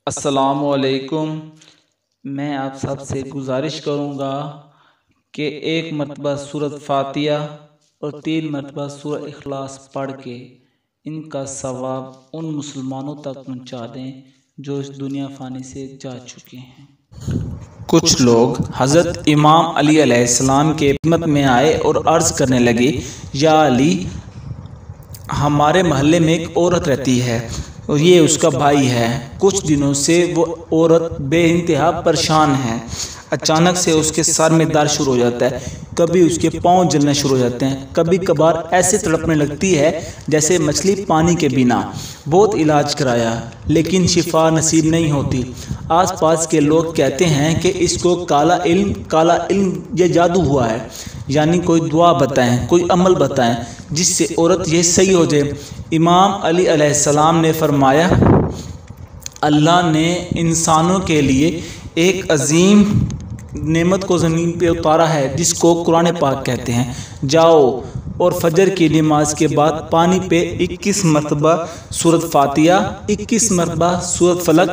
السلام علیکم۔ میں آپ سب سے گزارش کروں گا کہ ایک مرتبہ سورۃ فاتحہ اور 3 مرتبہ سورہ اخلاص پڑھ کے ان کا ثواب ان مسلمانوں تک پہنچا دیں جو اس دنیا فانی سے جا چکے ہیں۔ کچھ لوگ حضرت امام علی علیہ السلام کے خدمت میں آئے اور عرض کرنے لگے، یا علی، ہمارے محلے میں ایک عورت رہتی ہے اور یہ اس کا بھائی ہے۔ کچھ دنوں سے وہ عورت بے انتہا پریشان ہے۔ اچانک سے اس کے سر میں درد شروع ہو جاتا ہے، کبھی اس کے پاؤں جلنے شروع ہو جاتے ہیں، کبھی کبھار ایسے تڑپنے لگتی ہے جیسے مچھلی پانی کے بنا۔ بہت علاج کرایا لیکن شفا نصیب نہیں ہوتی۔ آس پاس کے لوگ کہتے ہیں کہ اس کو کالا علم یہ جادو ہوا ہے، یعنی کوئی دعا بتائیں، کوئی عمل بتائیں جس سے عورت یہ صحیح ہو جائے۔ امام علی علیہ السلام نے فرمایا، اللہ نے انسانوں کے لیے ایک عظیم نعمت کو زمین پہ اتارا ہے جس کو قرآن پاک کہتے ہیں۔ جاؤ اور فجر کی نماز کے بعد پانی پہ 21 مرتبہ سورۃ فاتحہ، 21 مرتبہ سورۃ فلق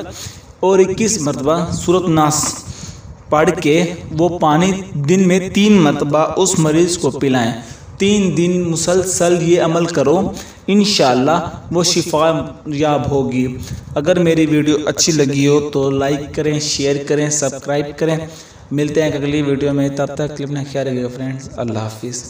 اور 21 مرتبہ سورۃ ناس پڑھ کے وہ پانی دن میں 3 مرتبہ اس مریض کو پلائیں۔ 3 دن مسلسل یہ عمل کرو، انشاءاللہ وہ شفا یاب ہوگی۔ اگر میری ویڈیو اچھی لگی ہو تو لائک کریں، شیئر کریں، سبسکرائب کریں۔ ملتے ہیں اگلی ویڈیو میں، تب تک اپنا خیال رکھیے فرینڈز۔ اللہ حافظ۔